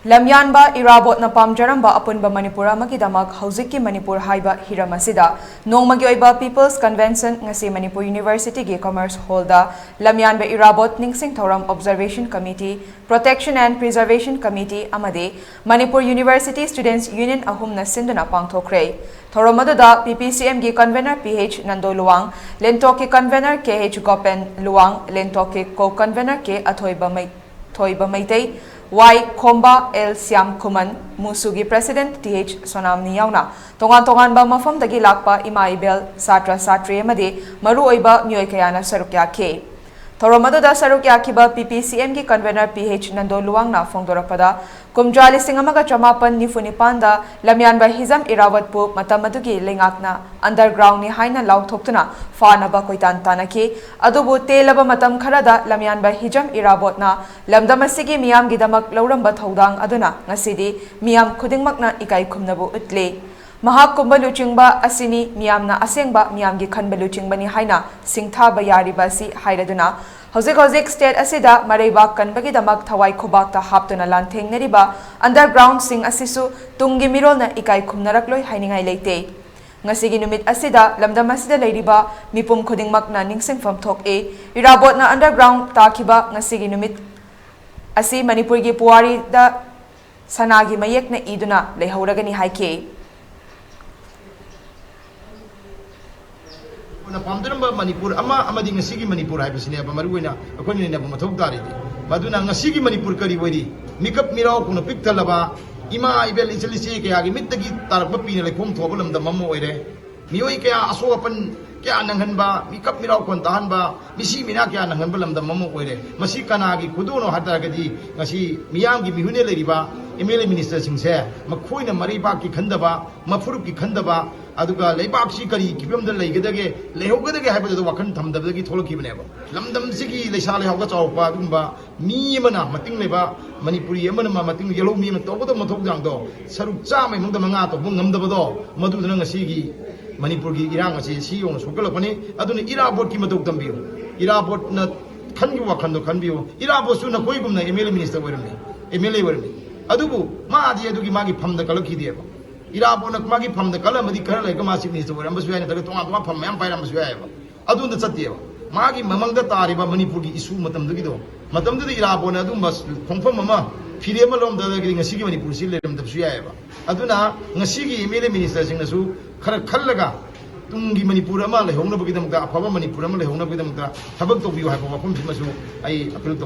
Lamyanba Irabat na pamjaramba apunba Manipur amagidamak hauzikki Manipur haiba hiram asida nongmagi oiba People's Convention ngasi Manipur University gi Commerce Hall da Lamyanba Irabat ningsing thoram Observation Committee, Protection and Preservation Committee amade Manipur University Students Union ahumna sinduna pangthokre. Thoram aduda PPCM gi Covenor PH.Nando Luwang, Lentoki Covenor KH.Nando Luwang, Lentoki Co-Covenor K Thoiba Maitei, Y. Komba L. Siam Kuman, Musugi President T.H. Sonamni Yauna, Tongan ba mafam dagi lakpa Imaibel, Satra Satri Amade, Maru Oiba, Myoy Kayana Sarukya K. Thoromadoda Sarukya Kiba PPCM ki Convenor PH.Nando Luwang na Fongdorapada, Kumjali Singamaga Chamapan ni Funipanda, Lamyanba Irabat po Matamadugi Lingakna, Underground ni Haina Lau Thoktuna, Fanaba Koitan Tanaki, Adubu Telaba Matam Karada, Lamyanba Irabat na, Lamdamasigi Miyam Gidamak louramba thoudang Aduna, Nasidi, Miyam Kudingmakna Ikai Kumnabu Utle. Mahak kumbaluchingba asini miyamna asengba miyamgi kanbaluchingba ni haina singthaba yaribasi hairaduna Hojik state asida mareibak kanbagidamak thawai khubakta haptuna lanthengnariba underground sing asisu tungi mirolna ikai khumnarakloi hainingai leite ngasigi numit asida lamdam asida leiriba mipum khudingmakna ningsingfam thok Irabat na underground takiba ngasigi numit asi Manipur gi puwari da sanagi mayekna iduna leihoragani haike Pamdaramba Manipur amadi ngasigi Manipur haibasine aba maruina akoni ne aba mathok taridi maduna ngasigi Manipur kari wari mikap mirao kuno piktalaba ima ibel ichilisi ke agi mittagi tarba pine lekhom thobalam da mammo oire mioi ke aso apan kya nanghanba mikap mirao kon tahanba misi mina kya nanghanba lam da mammo oire masi kanagi kuduno hataragadi ngasi miyamgi mihune leriba MLA minister singse makhoina mariba ki khandaba mafuruk ki khandaba aduga leibak si kari kibam da leigedage lehogedage haibadu wakan thamdabagi tholokibneba lamdam sigi leisale hawga chawpa dumba mi mana mating leba Manipuri amana mating yelo mi man tawda mathok jang do saruk chamai mangda manga to ngamdaba do madudna ngasigi Manipur gi irang asi si yong sokalapani aduna Irabat ki matok tambiyo Irabat na khangi wakan do khanbiyo Irabat su na koigumna MLA minister wermi MLA wermi adubu maadi adugi magi phamda kalakidiyeba Irabat na magi phamda kalamadi kara like ma chief minister weramba suya ne daga tonga pham mayam pairam suya ba adunda chattiyeba magi mamangda tariba Manipur gi isu matamdagi do matamda Irabat na adum bas khongpham mama firema lom da gi ngasigi Manipur si leram da suya ba aduna ngasigi MLA minister sing nasu khara khallaga tungi Manipur ama lehongna bagi damda afaba Manipur ama lehongna bagi damda thabak to biyo ha ba pham simasu ai appeal to